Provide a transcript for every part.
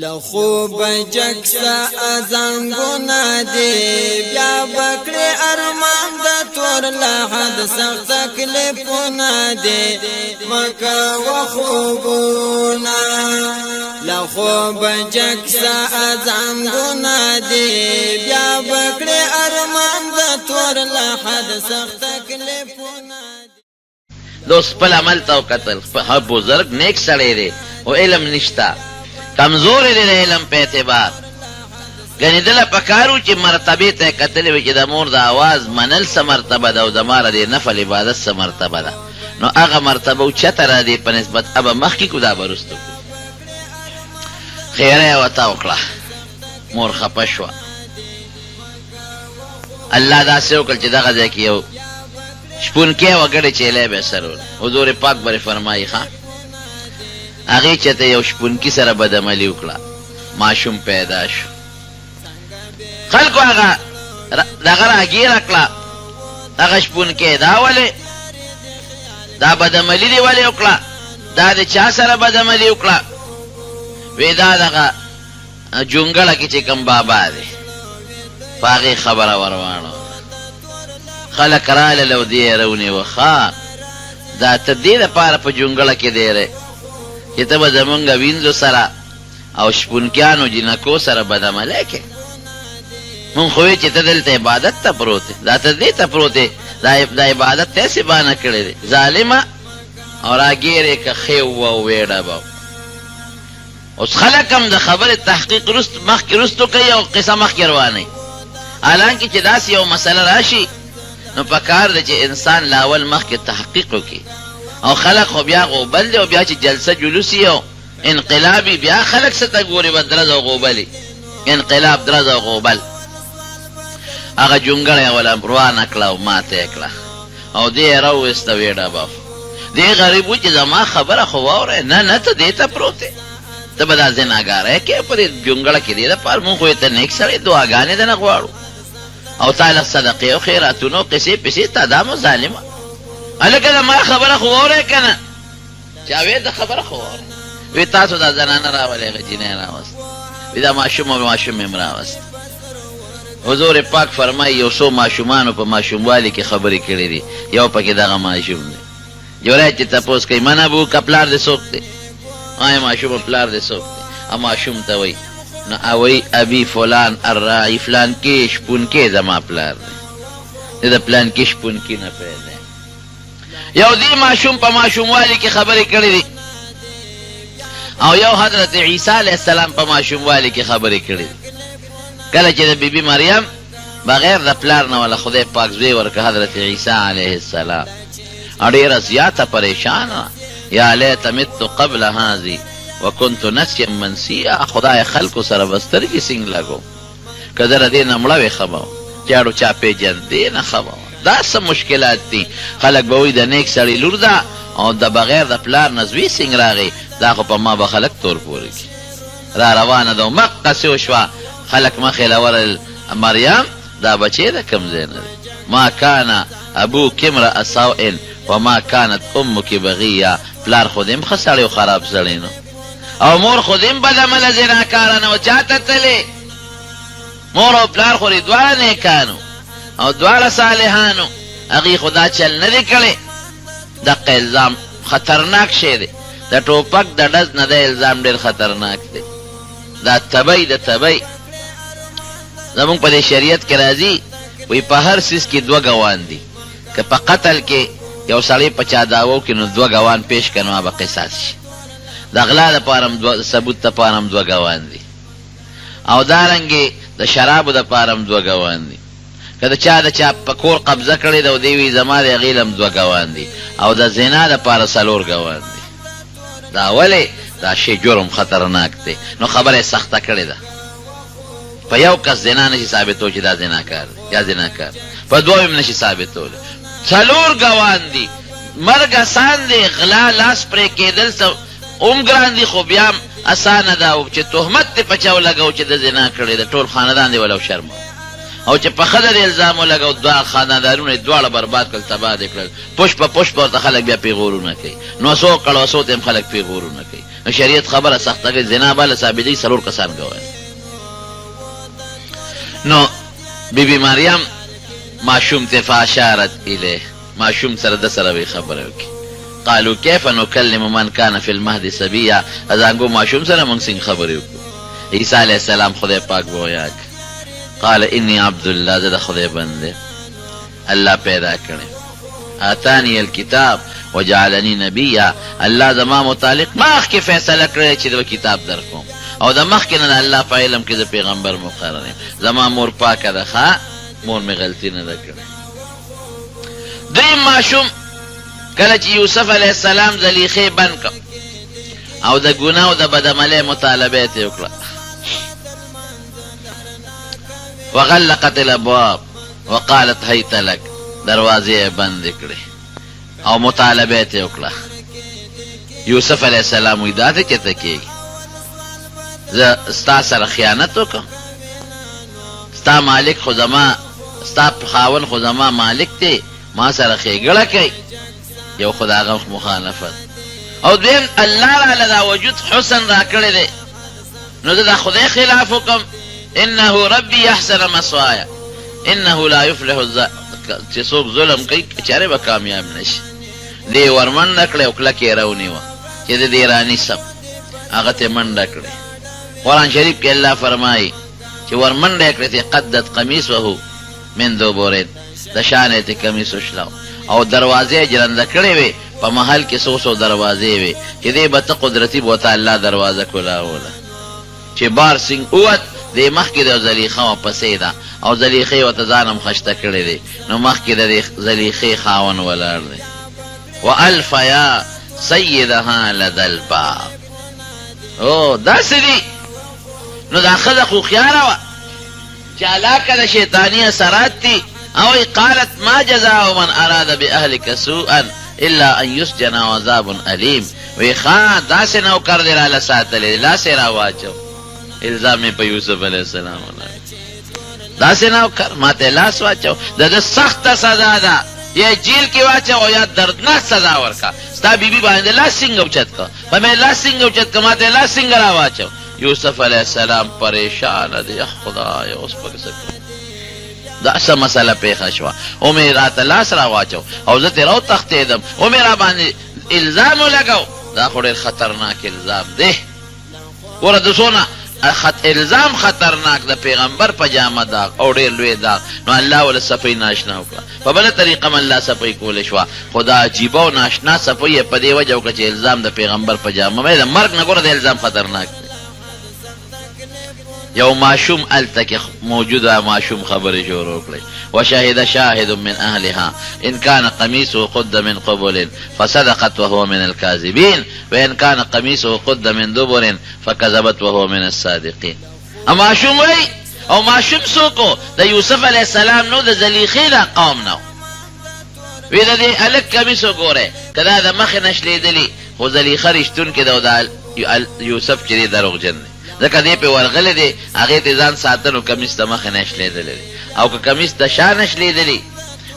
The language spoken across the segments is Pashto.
لخوب جکسا ازنگونا دی بیا بکڑی ارمان دا تور لحد سخت تکلیفونا دی مکا و خوبونا لخوب جکسا ازنگونا دی بیا بکڑی ارمان دا تور لحد سخت تکلیفونا دی دوست پل عمل تاو قتل بزرگ نیک سڑے دے و علم نشتا کمزور دی علم په اعتبار غنی دل پکارو چې مرتبه ته کتلې وي چې د مور د आवाज منل سم مرتبه ده او د مال د نفل عبادت سم مرتبه ده نو هغه مرتبه او چتر دی په نسبت اب مخکې کو دا برستو خیره وتا وکړه مور خپشوا الله دا سه وکړ چې دغه ځکه یو شپون کې وګړي چيله به سرور حضور پاک بری فرمایي ښا هغه چته یو شپونکی سره بدعملی وکړه ماشوم پیدا شو خلکو هغه دغه راګیر کړه هغه شپونکی دا ولې دا بدعملی دی ولې وکړه دا د چا سره بدعملی وکړه وې دا دغه جونګړه کې چې کوم بابا دی پاغي خبره وروانه خلک رااله لو دی رونی وخا دا تدې لپاره په جونګړه کې دی چې ته به زمونږ وینځو سره او شپونکیانو جنکو سره بدعملی کې مونږ خو چې ته دلته عبادت ته پروت دا ته دې ته پروت دا عبادت ته سې بانه کړی دی ظالمه او راګیرې که ښې وه ویړه به اوس خلک هم د خبرې تحقیق مخکې رستو کوي او قصه مخکې روانوي حالانکې چې داسې یو مسله راشي نو پکار ده چې انسان لاول مخکې تحقیق وکړي او خلق خو بیا غوبل دی او بیا چې جلسه جلوسی او انقلابی بیا خلق ستا ګوري بدرز او غوبلی انقلاب درز او غوبل هغه جونګړی ولا روانه کړه او ماته کړه او دې راوسته ویډه باف دې غریب و چې زما خبره خو واوره نه ته دې ته پروته ته به دا زناګاره کې پرې جونګړه کې دې لپاره مونږ خو ته نیک سړی دعاګانې دنه غواړو او تعالی صدقې او خیراتونو قصې تا دا ظالمه الکه دا ما خبره خو وره کنه چاوې دا خبره خو وره وی تاسو دا زنانه راولې غجینه راوست وی دا ماشوم راوست حضور پاک فرمایي یو سو ماشومانو په ماشوموالي کې خبرې کړې دي یو پکې دغه ماشوم دی جوړه چې تاسو کوي منه بو کپلار دې سوک دی آی ماشوم پلار دې سوک دی ا ماشوم ته وی نو اوی ابي فلان الراعي فلان کې شپون کې زما پلار دی دا پلان کې شپون کې نه پیدا یو دی ماشوم په ماشوموالی کې خبرې کړې دي او یو حضرت عیسی علیه السلام په ماشوموالی کې خبرې کړې دي کله چې د بیبي مریم بغیر د پلار نه ولا خدای پاک زوی ورکړ حضرت عیسی علیه السلام ډېره زیاته پریشانه یا لیت مت قبل هذه وكنت نسيا منسيا خدای خلکو سره بسترګې څنګه لګو کدر دې نه مړه وې خبر چاړو چا پیجن دې نه خبر دا سم مشکلات دي خلک به وي د نیک سړي لور ده او د بغیر د پلار نزوی څنګه راغی دا خو په ما به خلک تور پورې کړي را روانه ده مقصې وشوه خلک مخې لورل مریم دا بچې د کوم ځای نه دی ما کان ابوک امرأ سوء وما كانت امک بغیه پلار خو دې هم ښه سړی و خراب سړی نو او مور خو دې هم بدعمله زناکاره نه و چاته تلې مور او پلار خو دې دواړه نیکانو او دواړه صالحانو هغې خدا چل نه دی کړی دقه الزام خطرناک شی دی د ټوپک د ډز نه دی الزام ډېر خطرناک دی دا تبی د تبی زمونږ په دې شریعت کې راځي وایي په هر څیز کې دوه ګوان دي که په قتل کې یو سړی په چا دعوو کې نو دوه ګوان پیش کړي نو به قصاص شي د غلا دپاره هم ثبوت دپاره هم دوه ګوان دي او دارنګې د شرابو دپاره هم دوه ګوان دي که د چا په کور قبضه کړې ده او دی وي زما د هغې هم دوه ګوان دي او د زنا دپاره څلور ګوان دي دا ولې دا شی جرم خطرناک دی نو خبره یې سخته کړې ده په یو کس زنا نشي ثابتو چې دا زناکار دی یا زناکار په دوه هم نشي ثابتولی څلور ګوان دي مرګ اسان دی غلا لاس پرې کېدل هم ګران دي خو بیا هم اسانه ده چې تهمت دې په چا ولګو چې د زنا کړې ده ټول خاندان دی ولو شرمه او چې په ښځه د الزام ولګو دوه خاندانونه یې دواړه برباد کړل تباه دې کړل پشپ ورته خلک بیا پیغورونه کوي نو څو کړو څو ته هم خلک پیغورونه کوي نو شریعت خبره سخته کوي زنا بالا ثابتوي 4 کسان ګواهی. نو بیبي مریم ماشوم ته فاشارت الیه، ماشوم سره د سره وی خبره وکړي. قالوا كيف نكلم من كان في المهد صبيا، ازانګو ماشوم سره موږ څنګه خبرې وکړو. عیسی علیه السلام خدای پاک وویل قال اني عبد الله، زه د خدای بنده الله پیدا کړی. آتانی الكتاب وجعلني نبیا، الله زما متعلق مخکې فیصله کړی چې د کتاب درکوم او د مخکې نه الله په علم کې د پیغمبر مقرر یم. زما مور پاکه ده ښه، مور مې غلطي نه ده کړې. دریم ماشوم کله چې یوسف علیه السلام زلیخې بند کړ او د ګناه او د بدعملۍ مطالبه یې وکړه، وغلقت الابواب وقالت هیت لک، دروازې بند کړې او مطالبه یې وکړه. یوسف علیه السلام وی دا ته چېرته کېږي، زه ستا سره خیانت وکړم، ستا مالک خو زما، ستا خاوند خو زما مالک دی، ما سره ښېګړه کوي. یو خو د هغه مخالفت، او دویم الله راله دا وجود حسن را کړی دی، نو زه د خدای خلاف وکړم. انه ربي احسن مثوایا انه لا یفلح چې څوک ظلم کوي چارې به کامیاب نشي. دې ورمنډه کړې او کلکې یې راونیوه چې د دې رانیسم، هغه ته منډه کړې. قرآن شریف کې الله فرمایي چې ورمنډه یې کړې چې قدت قمیصه من دبر، د شانې ته کمیس وشلاو او دروازې جرنده کړې وې، په محل کې 100 دروازې وې چې دې به ته قدرتي بوته الله دروازه کولاوله. چې بار سنگ اوت دې مخکې د زلیخه واپسې ده او زلیخې ورته ځان هم خشته کړی دی، نو مخکې د زلیخې خاوند ولاړ دی. والف یا سیدها لدى الباب، او داسې دي. نو دا ښځه خو خیاره وه چې علاقه د شیطاني اثرات دي. او قالت ما جزاء من اراد باهلك سوءا الا ان يسجن عذاب الیم. وی ښه داسې نوکر دی راله ساتلی، لاسې را واچو، الزام یې په یوسف علیه السلام داسې نوکر ما ته لاس واچو، د ده سخته سزا ده، یا جیل کې واچو او یا دردناک سزا ورکا. ستا بیبي باندې لاس څنګه اوچت کا، په مې لاس څنګه اوچت کا، ما ته لاس څنګه را واچو. یوسف علیه السلام پریشانه دی، خدایا اوس پکې څه کوم، داسې مسله پیښه شوه او مې راته لاس را واچو او زه ترې راوتښتېدم او مې را باندې الزام ولګو. دا خو ډېر خطرناک الزام دی. ګوره د څونه الزام خطرناک د پیغمبر په جامه داغ او ډېر لوی داغ، نو الله وله صفۍ ناشنا وکړه. په بله طریقه م الله صفۍ کولی شوه، خو دا عجیبه او ناشنا صفۍ یې په دې وجه وکړه چې الزام د پیغمبر په جامه د مرګ نه ګوره د الزام خطرناک دی. یو ماشوم الته کې موجوده ماشوم خبرې شروع کړې. وشهد شاهد من اهلها ان كان قميصه قد من قبل فصدقت وهو من الكاذبين وان كان قميصه قد من دبر فكذبت وهو من الصادقين. ماشوم وی او ماشوم څوک د یوسف علیه السلام نو، د زلیخې دا قوم نو. وی د دې هلک کمیس وګورئ، که دا د مخې نه شلېدلي، خو زلیخه رښتونکې ده او د یوسف چې دی دروغجن دی، ځکه دې پې ورغلی دی، هغې ته ځان ساتنو کمیس د مخې نه شلېدلی دی. او که کمیس د شا نه شلېدلی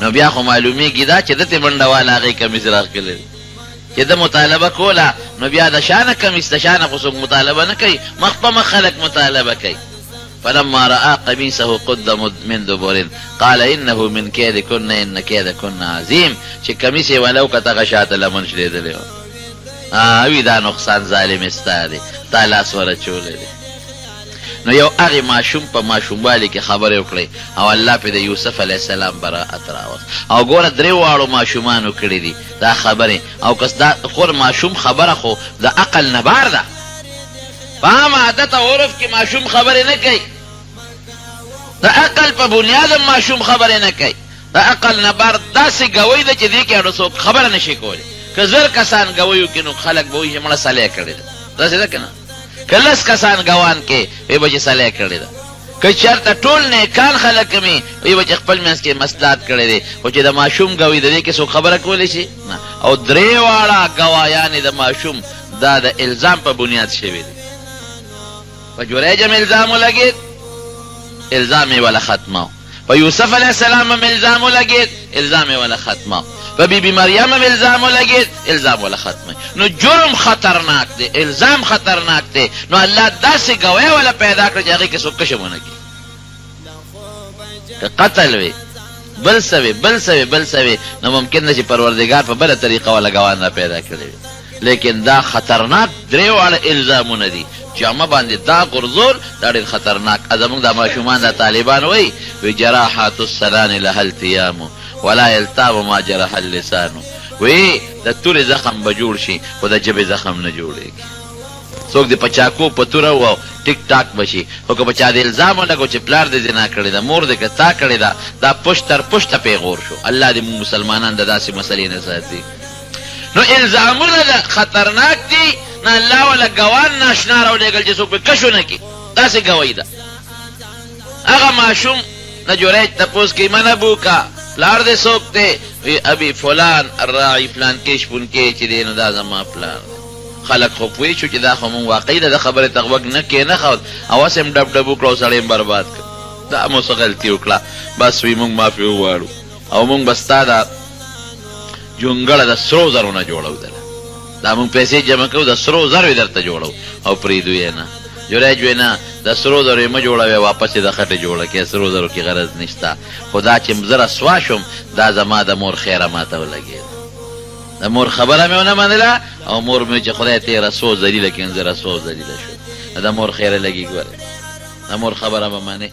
نو بیا خو معلومیږي دا چې ده تې منډه واله هغې کمیس راښکلی دی. چې ده مطالبه کوله نو بیا د شا نه کمیس، د شا نه خو څوک مطالبه نه کوي، مخ په مخ خلک مطالبه کوي. فلما رأى قميصه قد من دبر قال انه من كيدكن ان كيدكن عظيم. چې کمیس یې ولو که دغه شاته لمن شلېدلی و، وی دا نقصان ظالم ستا دی، تا لاس ورچولی دی. نو یو هغې ماشوم په ماشوموالي کې خبرې وکړئ او الله پې د یوسف علیه السلام براعت راوست. او ګوره درې واړو ماشومانو کړي دي دا خبرې. او که دا خور ماشوم خبره خو د عقل نه بار ده، په عام عادت او عرف کې ماشوم خبرې نه کوي، د عقل په بنیاد ماشوم خبرې نه کوي. د عقل نه بار داسې ګوی ده چې دې کې اړو څوک خبره نشي کولی. که 1000 کسان ګوی وکړي نو خلک به وایي چې مړه صالح کړې ده، داسې ده که نه؟ که 10 کسان ګوان کې وی به چې صالح کړې ده. که چېرته ټول نیکان خلک کمي وی به چې خپل منځ کې مصلحت کړی دی، خو چې د ماشوم ګوي د دې کې څوک خبره کولی شي نه. او درې واړه ګوایانې د ماشوم دا د الزام په بنیاد شوي دي. په جریج هم الزام ولګېد، الزام یې وله ختمه. په یوسف علیه السلام هم الزام ولګېد، الزام یې وله ختمه. په بی بی مریم هم الزام ولګېد الزام ولا ختمه. نو جرم خطرناک دی، الزام خطرناک دی. نو الله داسې ګوی ولا پیدا کړه چې هغې کې څوک کشم ونه کړي. که قتل وي بل څه وي نو ممکن ده چې پروردګار په بله طریقه ولا ګوان را پیدا کړی وي. لیکن دا خطرناک درې واړه الزامونه دي چې هغه باندې دا غورځول دا ډېر خطرناک. زموږ دا ماشومان دا طالبان وایي جراحات السنان لها التیام ولا یلتاب ما جرح اللسان. وی د تورې زخم به جوړ شي خو د ژبې زخم نه جوړېږي. څوک د په چاکو په توره وو ټیک ټاک بشي، خو که په چا د الزام ولګو چې پلار دې زنا کړې ده، مور دې که تا کړې ده، دا پشت تر پشته پیغور شو. الله دې موږ مسلمانان د داسې مسلې نه ساتي. نو الزامونه ده خطرناک دي. نه الله ولا ګوان ناشنا راولېږل چې څوک پې کشو نه کړي، داسې ګوی ده. هغه ماشوم نه جوریج تپوس کوي من ابوکا، پلار دې څوک دی؟ وی ابي فلان الراعي فلان کې شپونکې چې دی نو دا زما پلار دی. خلک خو پوه شو چې دا خو مونږ واقعي ده د خبرې ته غوږ نه کېنښود، اوس هم ډب ډب وکړه او سړی هم برباد کړ. دا مو څه غلطي وکړه، بس وي مونږ معافي وغواړو او مونږ به ستا دا جونګړه د سرو زرو نه جوړو دله، دا مونږ پیسې جمع کوو د سرو زرو یې درته جوړو او پرېږدو یې نه. جوریج وی نه د سرو زرو یې مه جوړوې، واپس یې د خټې جوړه کړې، سرو زرو کې غرض نشته. خو دا چې زه رسوا شوم دا زما د مور خیره ماته ولګېده. د مور خبره مې ونه منله او مور مې چې خدای ته یې رسو ذلیله کړي، زه رسوا او ذلیله شوم. د مور خیره لګي ګورې، د مور خبره به منې.